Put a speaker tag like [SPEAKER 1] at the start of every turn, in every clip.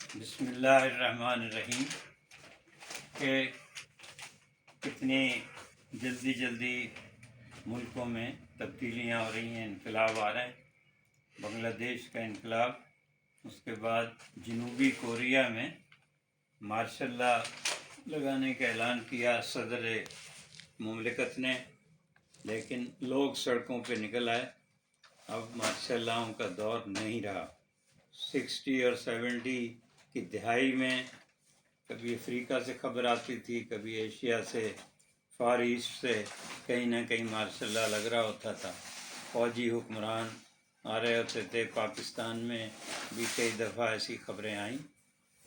[SPEAKER 1] بسم اللہ الرحمن الرحیم کہ کتنی جلدی ملکوں میں تبدیلیاں ہو رہی ہیں، انقلاب آ رہے ہیں۔ بنگلہ دیش کا انقلاب، اس کے بعد جنوبی کوریا میں مارشل لا لگانے کا اعلان کیا صدر مملکت نے، لیکن لوگ سڑکوں پہ نکل آئے۔ اب مارشل لاؤں کا دور نہیں رہا۔ 60 اور 70 کی دہائی میں کبھی افریقہ سے خبر آتی تھی، کبھی ایشیا سے، فار ایسٹ سے، کہیں نہ کہیں مارشل لا لگ رہا ہوتا تھا۔ فوجی حکمران آ رہے ہوتے تھے۔ پاکستان میں بھی کئی دفعہ ایسی خبریں آئیں،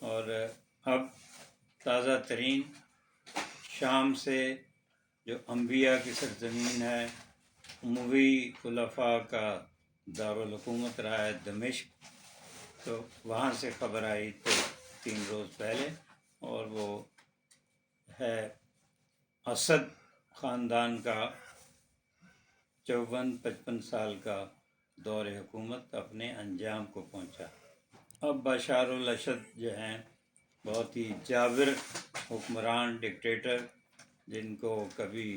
[SPEAKER 1] اور اب تازہ ترین شام سے، جو انبیاء کی سرزمین ہے، اموی خلفاء کا دارالحکومت رہا ہے دمشق، تو وہاں سے خبر آئی تو 3 روز پہلے، اور وہ ہے اسد خاندان کا 54-55 سال کا دور حکومت اپنے انجام کو پہنچا۔ اب بشار الاسد جو ہیں، بہت ہی جابر حکمران، ڈکٹیٹر، جن کو کبھی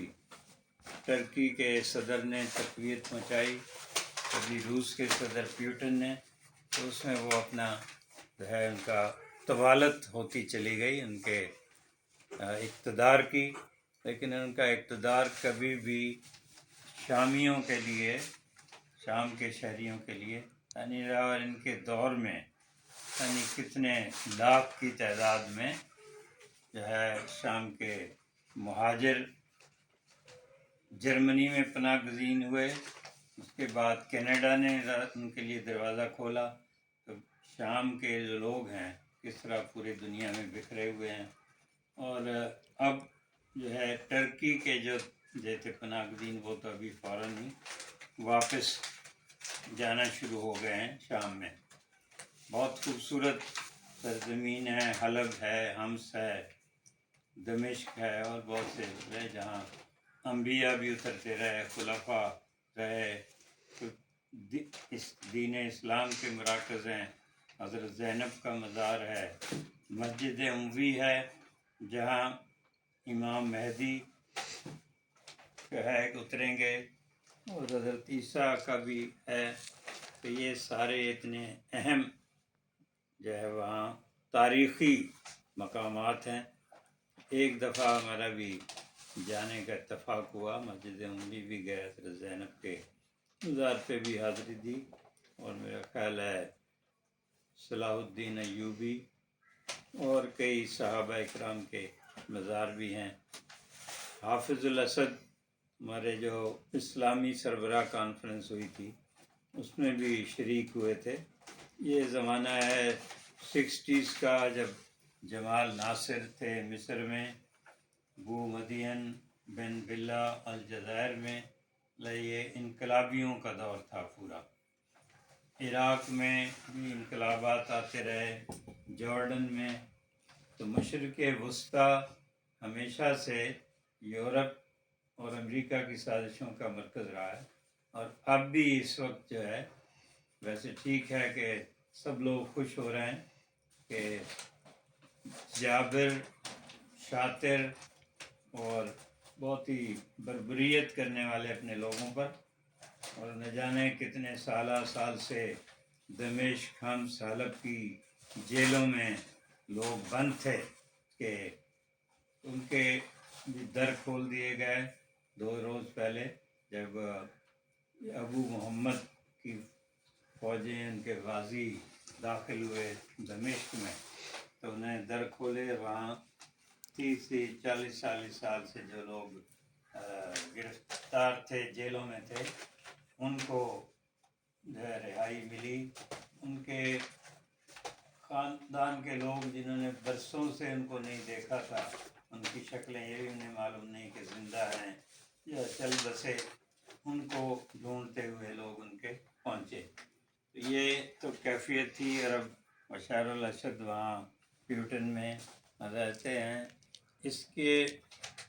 [SPEAKER 1] ترکی کے صدر نے تقویت پہنچائی، کبھی روس کے صدر پیوٹن نے، تو اس میں وہ اپنا جو ہے ان کا طوالت ہوتی چلی گئی ان کے اقتدار کی، لیکن ان کا اقتدار کبھی بھی شامیوں کے لیے، شام کے شہریوں کے لیے نہیں رہا۔ اور ان کے دور میں کتنے لاکھ کی تعداد میں جو ہے شام کے مہاجر جرمنی میں پناہ گزین ہوئے۔ اس کے بعد کینیڈا نے ان کے لیے دروازہ کھولا۔ تو شام کے جو لوگ ہیں کس طرح پوری دنیا میں بکھرے ہوئے ہیں، اور اب جو ہے ٹرکی کے جو تھے پناہ گزین، وہ تو ابھی فوراً ہی واپس جانا شروع ہو گئے ہیں شام میں۔ بہت خوبصورت سرزمین ہے، حلب ہے، حمص ہے، دمشق ہے، اور بہت سے ہے جہاں انبیاء بھی اترتے رہے، خلفاء رہے۔ اس دین اسلام کے مراکز ہیں۔ حضرت زینب کا مزار ہے، مسجد اموی ہے جہاں امام مہدی ہے اتریں گے، اور حضرت عیسیٰ کا بھی ہے۔ تو یہ سارے اتنے اہم جو ہے وہاں تاریخی مقامات ہیں۔ ایک دفعہ ہمارا بھی جانے کا اتفاق ہوا، مسجد اموی بھی گئے، حضرت زینب کے مزار پہ بھی حاضری دی، اور میرا خیال ہے صلاح الدین ایوبی اور کئی صحابہ اکرام کے مزار بھی ہیں۔ حافظ الاسد، ہمارے جو اسلامی سربراہ کانفرنس ہوئی تھی، اس میں بھی شریک ہوئے تھے۔ یہ زمانہ ہے 60s کا، جب جمال ناصر تھے مصر میں، بو مدین بن بلہ الجزائر میں، یہ انقلابیوں کا دور تھا پورا۔ عراق میں بھی انقلابات آتے رہے، جارڈن میں۔ تو مشرق وسطیٰ ہمیشہ سے یورپ اور امریکہ کی سازشوں کا مرکز رہا ہے، اور اب بھی اس وقت جو ہے، ویسے ٹھیک ہے کہ سب لوگ خوش ہو رہے ہیں کہ جابر، شاطر اور بہت ہی بربریت کرنے والے اپنے لوگوں پر، اور نہ جانے کتنے سال سے دمشق، حمص، حلب کی جیلوں میں لوگ بند تھے، کہ ان کے بھی در کھول دیے گئے 2 روز پہلے، جب ابو محمد کی فوجیں، ان کے غازی داخل ہوئے دمشق میں، تو انہیں در کھولے۔ وہاں 30-40 سال سے جو لوگ گرفتار تھے، جیلوں میں تھے، ان کو رہائی ملی۔ ان کے خاندان کے لوگ جنہوں نے برسوں سے ان کو نہیں دیکھا تھا، ان کی شکلیں یہ بھی انہیں معلوم نہیں کہ زندہ ہیں یا چل بسے، ان کو ڈھونڈتے ہوئے لوگ ان کے پہنچے۔ یہ تو کیفیت تھی، اور اب بشار الاسد وہاں پیوٹن میں رہتے ہیں۔ اس کے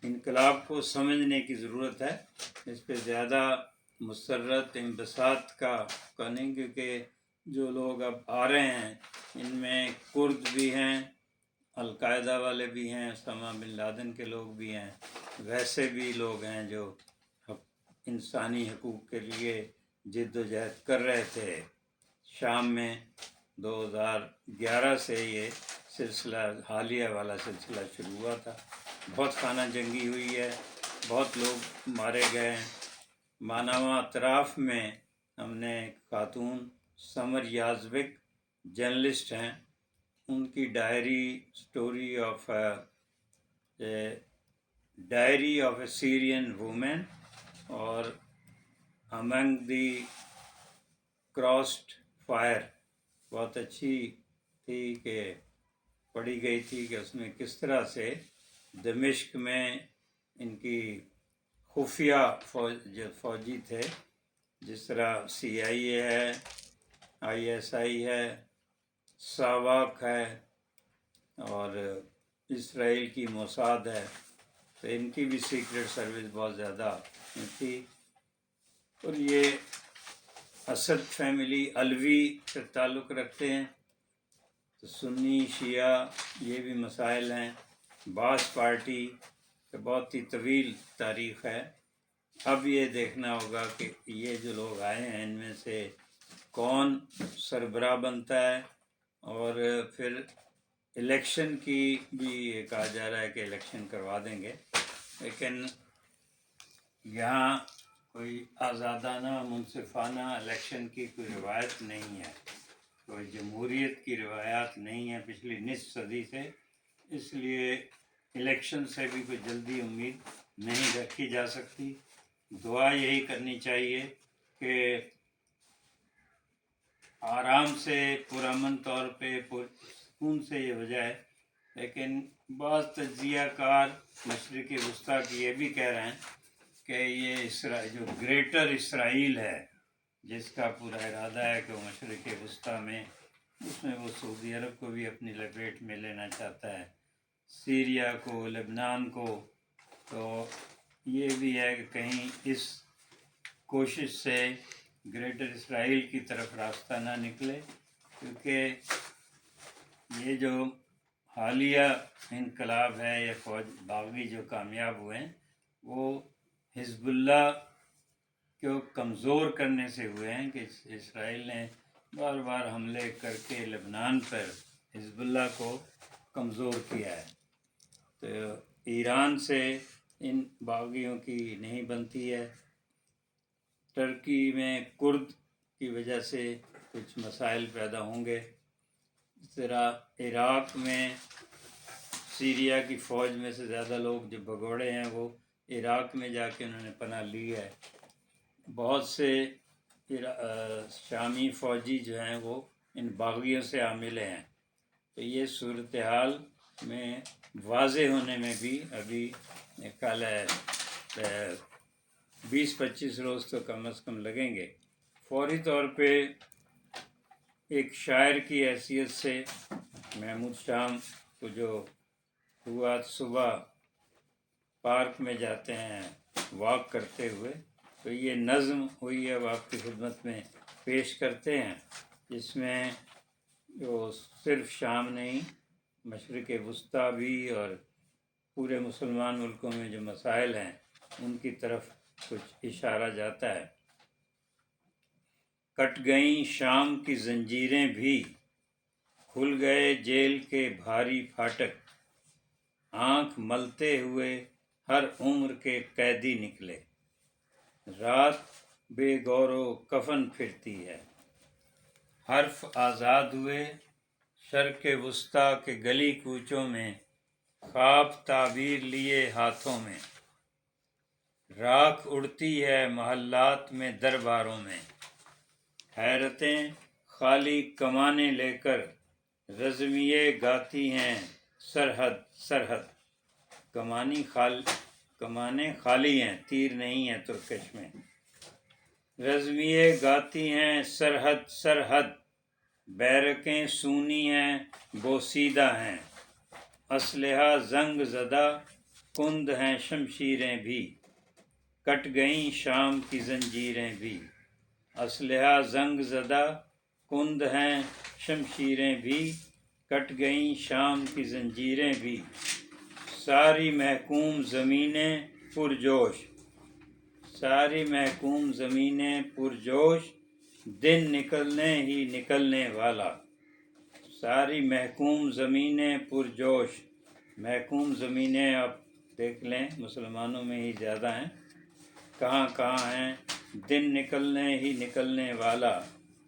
[SPEAKER 1] انقلاب کو سمجھنے کی ضرورت ہے، اس پہ زیادہ مسرت انبساط کا نہیں، کیونکہ جو لوگ اب آ رہے ہیں ان میں کرد بھی ہیں، القاعدہ والے بھی ہیں، اسامہ بن لادن کے لوگ بھی ہیں، ویسے بھی لوگ ہیں جو انسانی حقوق کے لیے جد و جہد کر رہے تھے۔ شام میں 2011 سے یہ سلسلہ حالیہ والا سلسلہ شروع ہوا تھا۔ بہت خانہ جنگی ہوئی ہے، بہت لوگ مارے گئے ہیں۔ مانوا اطراف میں ہم نے خاتون سمر یازبک جرنلسٹ ہیں، ان کی diary of a Syrian woman اور امنگ دی کراسڈ فائر بہت اچھی تھی کہ پڑھی گئی تھی کہ اس میں کس طرح سے دمشق میں ان کی خفیہ فوجی تھے، جس طرح CIA ہے، ISI ہے، ساواک ہے اور اسرائیل کی موساد ہے، تو ان کی بھی سیکرٹ سروس بہت زیادہ تھی۔ اور یہ اسد فیملی علوی سے تعلق رکھتے ہیں، تو سنی شیعہ یہ بھی مسائل ہیں۔ باس پارٹی کا بہت ہی طویل تاریخ ہے۔ اب یہ دیکھنا ہوگا کہ یہ جو لوگ آئے ہیں ان میں سے کون سربراہ بنتا ہے، اور پھر الیکشن کی بھی یہ کہا جا رہا ہے کہ الیکشن کروا دیں گے، لیکن یہاں کوئی آزادانہ منصفانہ الیکشن کی کوئی روایت نہیں ہے، کوئی جمہوریت کی روایات نہیں ہے پچھلی نصف صدی سے، اس لیے الیکشن سے بھی کوئی جلدی امید نہیں رکھی جا سکتی۔ دعا یہی کرنی چاہیے کہ آرام سے پرامن طور پہ سکون سے یہ ہو جائے، لیکن بعض تجزیہ کار مشرق وسطیٰ کی یہ بھی کہہ رہے ہیں کہ یہ جو گریٹر اسرائیل ہے، جس کا پورا ارادہ ہے کہ وہ مشرق وسطیٰ میں، اس میں وہ سعودی عرب کو بھی اپنی لپیٹ میں لینا چاہتا ہے، سیریا کو، لبنان کو، تو یہ بھی ہے کہ کہیں اس کوشش سے گریٹر اسرائیل کی طرف راستہ نہ نکلے، کیونکہ یہ جو حالیہ انقلاب ہے یا فوج باغی جو کامیاب ہوئے ہیں وہ حزب اللہ کو کمزور کرنے سے ہوئے ہیں، کہ اسرائیل نے بار بار حملے کر کے لبنان پر حزب اللہ کو کمزور کیا ہے، تو ایران سے ان باغیوں کی نہیں بنتی ہے۔ ترکی میں کرد کی وجہ سے کچھ مسائل پیدا ہوں گے، اس طرح عراق میں سیریا کی فوج میں سے زیادہ لوگ جو بھگوڑے ہیں وہ عراق میں جا کے انہوں نے پناہ لی ہے، بہت سے شامی فوجی جو ہیں وہ ان باغیوں سے عاملے ہیں، تو یہ صورتحال میں واضح ہونے میں بھی ابھی خیال ہے 20-25 روز تو کم از کم لگیں گے۔ فوری طور پہ ایک شاعر کی حیثیت سے محمود شام کو جو ہوا صبح پارک میں جاتے ہیں واک کرتے ہوئے، تو یہ نظم ہوئی ہے وہ آپ کی خدمت میں پیش کرتے ہیں، جس میں جو صرف شام نہیں مشرق وسطیٰ بھی اور پورے مسلمان ملکوں میں جو مسائل ہیں ان کی طرف کچھ اشارہ جاتا ہے۔ کٹ گئیں شام کی زنجیریں بھی، کھل گئے جیل کے بھاری پھاٹک، آنکھ ملتے ہوئے ہر عمر کے قیدی نکلے، رات بے گور و کفن پھرتی ہے، حرف آزاد ہوئے شرق وسطیٰ کے گلی کوچوں میں، خواب تعبیر لیے ہاتھوں میں، راکھ اڑتی ہے محلات میں درباروں میں، حیرتیں خالی کمانیں لے کر رزمیے گاتی ہیں سرحد سرحد، کمانیں خالی ہیں، تیر نہیں ہیں ترکش میں، رزمیے گاتی ہیں سرحد سرحد، بیرکیں سونی ہیں بوسیدہ ہیں، اسلحہ زنگ زدہ کند ہیں شمشیریں بھی، کٹ گئیں شام کی زنجیریں بھی، اسلحہ زنگ زدہ کند ہیں شمشیریں بھی، کٹ گئیں شام کی زنجیریں بھی، ساری محکوم زمینیں پرجوش، ساری محکوم زمینیں پرجوش، دن نکلنے ہی نکلنے والا، ساری محکوم زمینیں پرجوش۔ محکوم زمینیں آپ دیکھ لیں مسلمانوں میں ہی زیادہ ہیں، کہاں کہاں ہیں، دن نکلنے ہی نکلنے والا،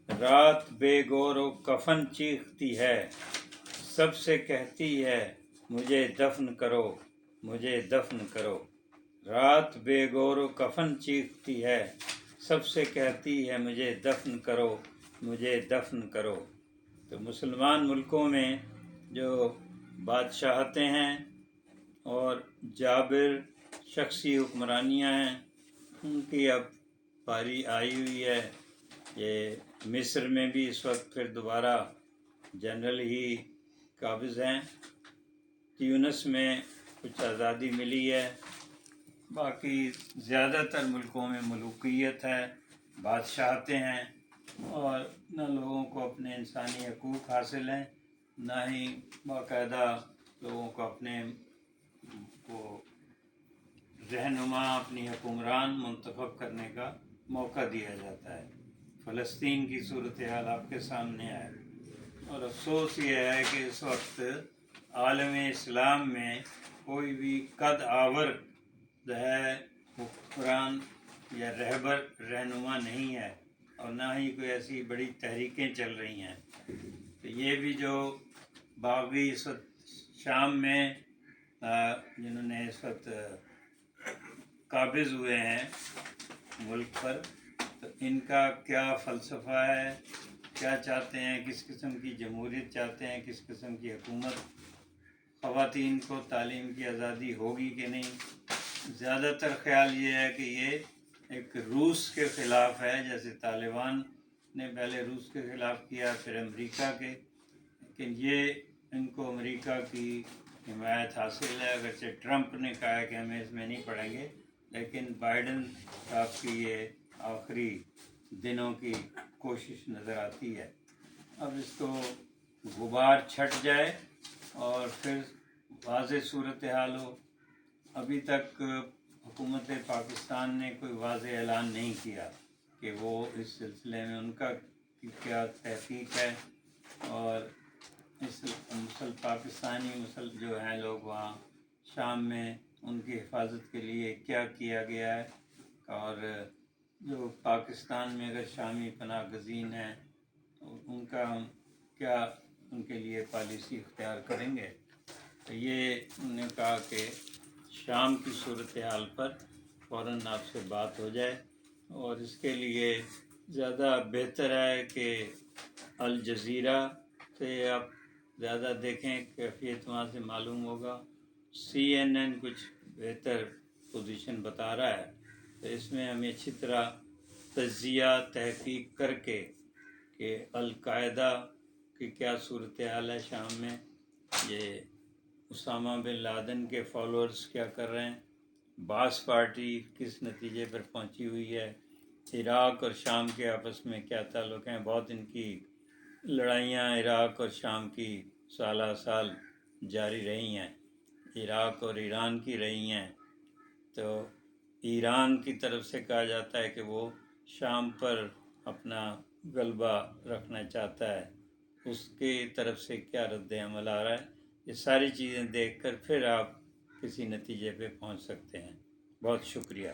[SPEAKER 1] رات بے گور و کفن چیختی ہے، سب سے کہتی ہے مجھے دفن کرو، مجھے دفن کرو، رات بے گور و کفن چیختی ہے، سب سے کہتی ہے مجھے دفن کرو، مجھے دفن کرو۔ تو مسلمان ملکوں میں جو بادشاہتیں ہیں اور جابر شخصی حکمرانیاں ہیں، ان کی اب پاری آئی ہوئی ہے۔ یہ مصر میں بھی اس وقت پھر دوبارہ جنرل ہی قابض ہیں، تیونس میں کچھ آزادی ملی ہے، باقی زیادہ تر ملکوں میں ملوکیت ہے، بادشاہتیں ہیں، اور نہ لوگوں کو اپنے انسانی حقوق حاصل ہیں، نہ ہی باقاعدہ لوگوں کو اپنے رہنما، اپنی حکمران منتخب کرنے کا موقع دیا جاتا ہے۔ فلسطین کی صورتحال آپ کے سامنے ہے، اور افسوس یہ ہے کہ اس وقت عالم اسلام میں کوئی بھی قد آور ہے حکمران یا رہبر رہنما نہیں ہے، اور نہ ہی کوئی ایسی بڑی تحریکیں چل رہی ہیں۔ تو یہ بھی جو باغی اس وقت شام میں جنہوں نے اس وقت قابض ہوئے ہیں ملک پر، تو ان کا کیا فلسفہ ہے، کیا چاہتے ہیں، کس قسم کی جمہوریت چاہتے ہیں، کس قسم کی حکومت، خواتین کو تعلیم کی آزادی ہوگی کہ نہیں۔ زیادہ تر خیال یہ ہے کہ یہ ایک روس کے خلاف ہے، جیسے طالبان نے پہلے روس کے خلاف کیا، پھر امریکہ کے، لیکن یہ ان کو امریکہ کی حمایت حاصل ہے، اگرچہ ٹرمپ نے کہا ہے کہ ہمیں اس میں نہیں پڑیں گے، لیکن بائیڈن صاحب کی یہ آخری دنوں کی کوشش نظر آتی ہے۔ اب اس کو غبار چھٹ جائے اور پھر واضح صورتحال ہو۔ ابھی تک حکومت پاکستان نے کوئی واضح اعلان نہیں کیا کہ وہ اس سلسلے میں ان کا کیا تحقیق ہے، اور اس پاکستانی جو ہیں لوگ وہاں شام میں ان کی حفاظت کے لیے کیا کیا گیا ہے، اور جو پاکستان میں اگر شامی پناہ گزین ہیں ان کا کیا ان کے لیے پالیسی اختیار کریں گے۔ تو یہ انہوں نے کہا کہ شام کی صورتحال پر فوراً آپ سے بات ہو جائے، اور اس کے لیے زیادہ بہتر ہے کہ الجزیرہ سے آپ زیادہ دیکھیں، کیفیت وہاں سے معلوم ہوگا۔ CNN کچھ بہتر پوزیشن بتا رہا ہے، تو اس میں ہمیں اچھی طرح تجزیہ تحقیق کر کے کہ القاعدہ کی کیا صورتحال ہے شام میں، یہ اسامہ بن لادن کے فالوورز کیا کر رہے ہیں، باس پارٹی کس نتیجے پر پہنچی ہوئی ہے، عراق اور شام کے آپس میں کیا تعلق ہیں۔ بہت ان کی لڑائیاں عراق اور شام کی سالہ سال جاری رہی ہیں، عراق اور ایران کی رہی ہیں۔ تو ایران کی طرف سے کہا جاتا ہے کہ وہ شام پر اپنا غلبہ رکھنا چاہتا ہے، اس کی طرف سے کیا رد عمل آ رہا ہے، یہ ساری چیزیں دیکھ کر پھر آپ کسی نتیجے پہ پہنچ سکتے ہیں۔ بہت شکریہ۔